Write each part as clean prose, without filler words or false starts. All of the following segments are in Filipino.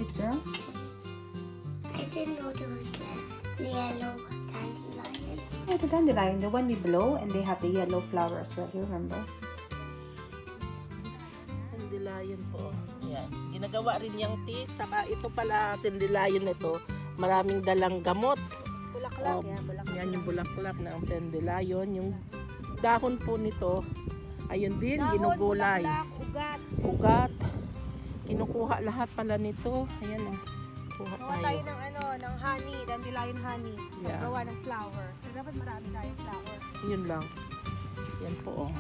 it, girl? I didn't know there was the yellow dandelions. Yeah, the dandelion, the one we blow, and they have the yellow flower as well. You remember? Dandelion po. Ayan. Ginagawa rin yung tea. Tsaka ito pala, dandelion nito. Maraming dalang gamot. Bulaklak, yan. Bulaklak. Yan yung bulaklak ng dandelion. Yung dahon po nito, ayun din, ginugulay. Ugat. Ugat. Kinukuha lahat pala nito. Ayan o. Kuha Gawa tayo ng ng honey, dandelion honey. Yeah. Gawa ng flower. So, dapat marami tayong flower. Yun lang. Yan po o.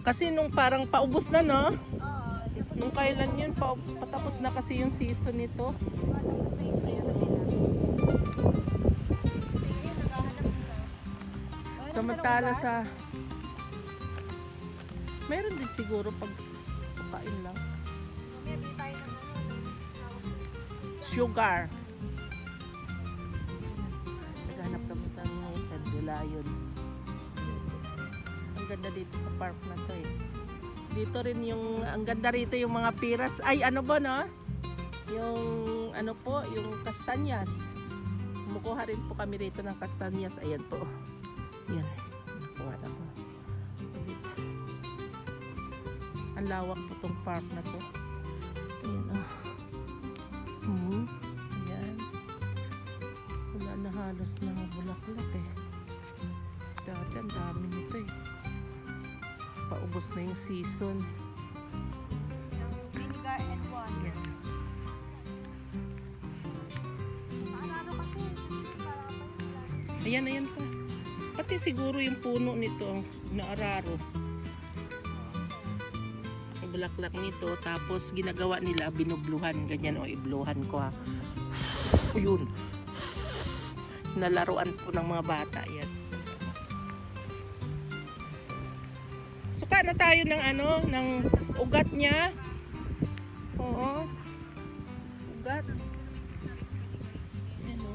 Kasi nung parang paubos na, no? Oo. Nung kailan yun, patapos na kasi yung season nito. Tapos na yung season nila. Samantala sa... Meron din siguro pag sukain lang. Sugar. Naghanap kami ng dandelion. Ang ganda dito sa park na to eh. Dito rin yung, ang ganda rito yung mga piras. Ay, ano ba no? Yung, ano po, yung kastanyas. Kumukuha rin po kami rito ng kastanyas. Ayan po. Yan. Nakuha na ko. Ang lawak po tong park na to. Ayan oh. Ayan. Wala na halos na bulaklak eh. Dati ang dami nito eh. Paubos na yung season. Vinegar and water. Ayan, ayan pa. Pati siguro yung puno nito na araro. Yung bulaklak nito. Tapos ginagawa nila binubluhan. Ganyan o, ibluhan ko ha. Yun. Nalaruan po ng mga bata. Yan. Suka na tayo ng ng ugat niya. Oo. Ugat. Ayan o.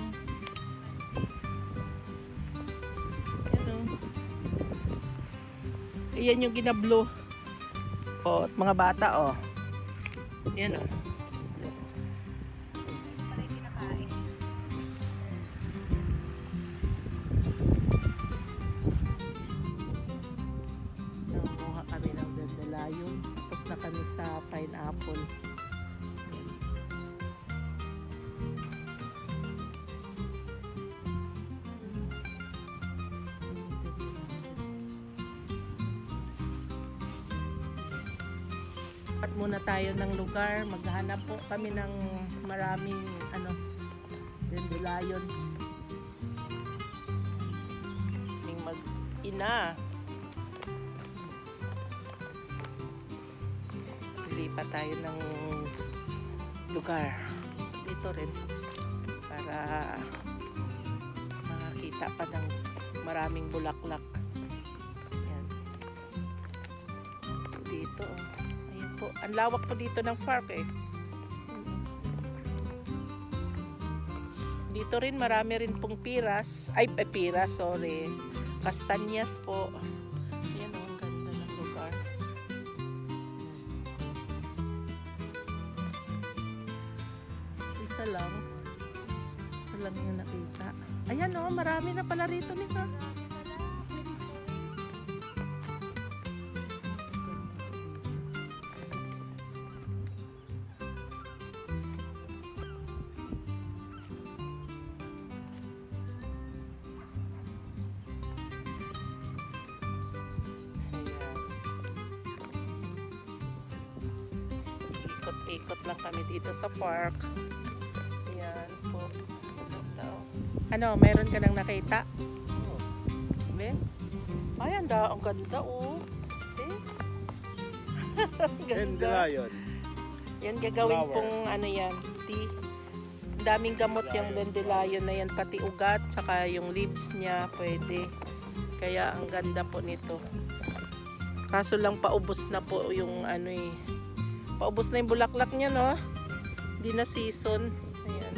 Ayan yung ginablo. O, mga bata o. Ayan o. Nakuha kami ng dandelion. Tapos na kami sa pineapple. At muna tayo ng lugar, maghanap po kami ng maraming dandelion. Kaming mag-ina. Lipat tayo ng lugar dito rin para makakita pa ng maraming bulaklak. Yan. Dito po. Ang lawak po dito ng park eh. Dito rin marami rin pong piras. Ay, piras, sorry. Kastanyas po. Ayan o, ang ganda ng lugar. Isa lang. Isa lang yung nakita. Ayan o, marami na pala rito nito. Ikot lang kami dito sa park. Ayan po. Ano, mayroon ka nang nakita? Be? Ay, ang ganda oh. Ang ganda. Yan gagawin pong yan, tea. Daming gamot yung dandelion na yan, pati ugat, saka yung leaves niya, pwede. Kaya ang ganda po nito. Kaso lang paubos na po yung paubos na yung bulaklak niya, no? Hindi na season. Ayan.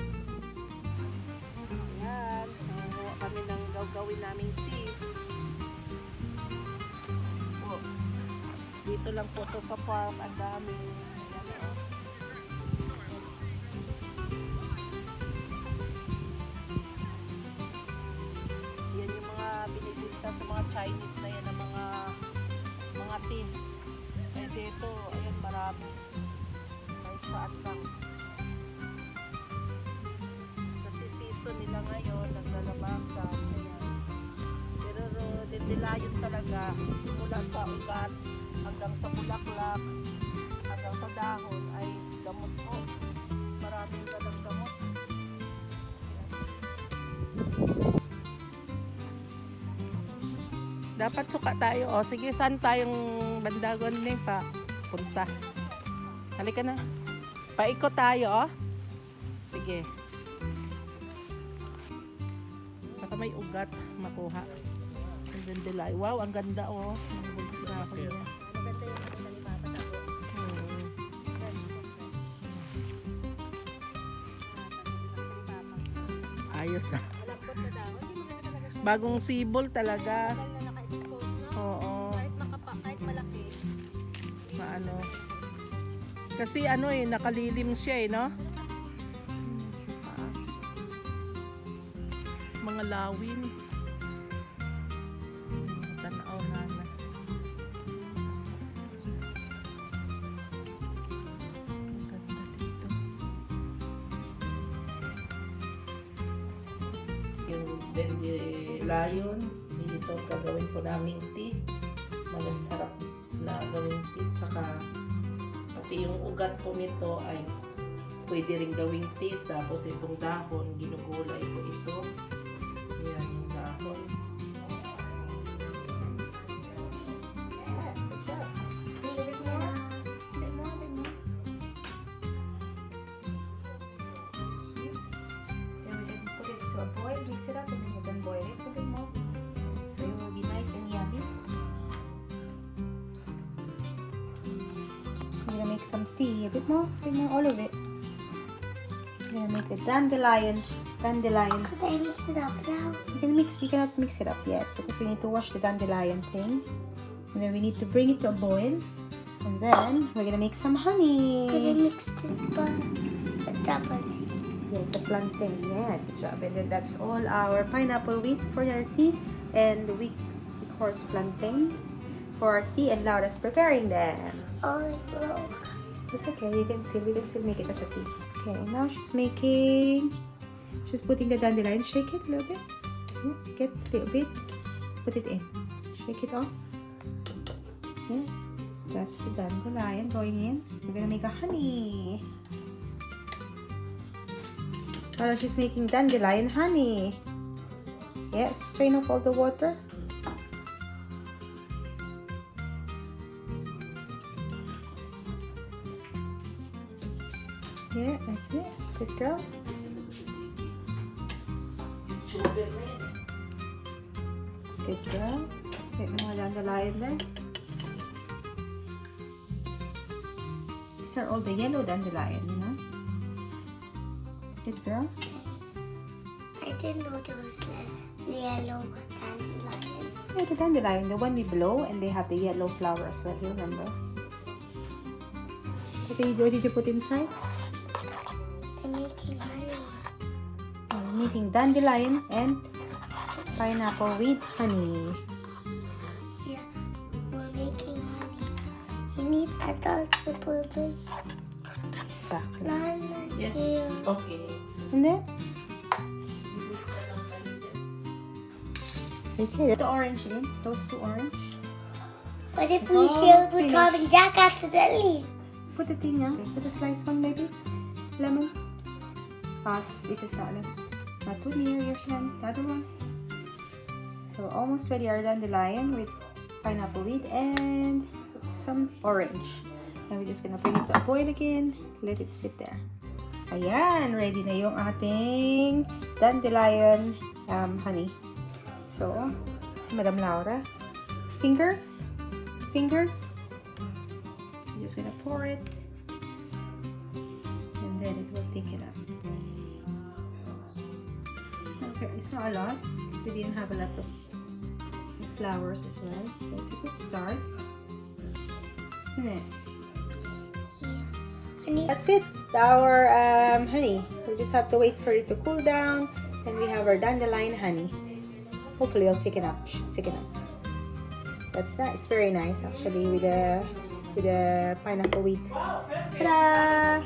Ayan. Kami nang gawin naming tea. Oh. Dito lang po to sa farm. Ang dami. Ayan, oh. sila ngayon, naglalabasan. Ayan. Pero dandilayon talaga, simula sa ugat hanggang sa bulaklak, hanggang sa dahon ay gamot po. Maraming talagang gamot. Dapat suka tayo. O, sige, saan tayong bandagon din pa? Punta. Halika na. Paikot tayo, o. Sige. Saka may ugat makuha. Ang dandelay. Wow, ang ganda, o. Maganda yung ayos, ah. Bagong sibol talaga. Oo. Kahit malaki. Maano. Kasi ano eh, nakalilim siya eh, no? Sa taas. Mga lawin. Tanaw na na. Ang ganda dito. Yung dandelion, dito gagawin po namin tea. Malasarap na gawing tea. Tsaka pati yung ugat po nito ay pwede rin gawing tea. Tapos itong dahon, ginugulay po ito. Ayan yung dahon. Mix it up and then you can boil it a bit more. So it will be nice and yummy. I'm gonna make some tea, a bit more, all of it. I'm gonna make the dandelion. Could I mix it up now? You cannot mix it up yet because we need to wash the dandelion thing. And then we need to bring it to a boil. And then we're gonna make some honey. Could I mix the double tea? Yes, a plantain. Yeah, good job. And then that's all our pineapple wheat for our tea. And we course plantain for our tea, and Laura's preparing them. Oh, no. It's okay, we can still make it as a tea. Okay, now she's putting the dandelion. Shake it a little bit. Yeah, get a little bit. Put it in. Shake it off. Yeah, that's the dandelion going in. We're gonna make a honey. Now she's making dandelion honey. Yeah, strain off all the water. Yeah, that's it. Good girl. Good girl. Get more dandelion there. These are all the yellow dandelion, you know? Good girl. I didn't know there was yellow dandelions. Yeah, the dandelion, the one we blow, and they have the yellow flower as well. Do you remember? What did you put inside? I'm making honey. I'm making dandelion and pineapple with honey. Yeah, we're making honey. You need adult supervision. Exactly. Yes. Okay. And then? Okay, the orange in. Those two orange. What if we share with Tom and Jack accidentally? Put the thing now. Put a slice one, baby. Lemon. Fast. This is not too near your hand. The other one. So almost ready our dandelion with pineapple weed and some orange. And we're just gonna bring it to a boil again. Let it sit there. Ayan, ready na yung ating dandelion honey. So, si Madam Laura. Fingers. You're just gonna pour it. And then it will thicken up. It's not a lot. We didn't have a lot of flowers as well. That's a good start. Isn't it? That's it, our honey. We'll just have to wait for it to cool down, and we have our dandelion honey. Hopefully it'll thicken up. That's that. It's very nice actually with the pineapple wheat. Ta-da!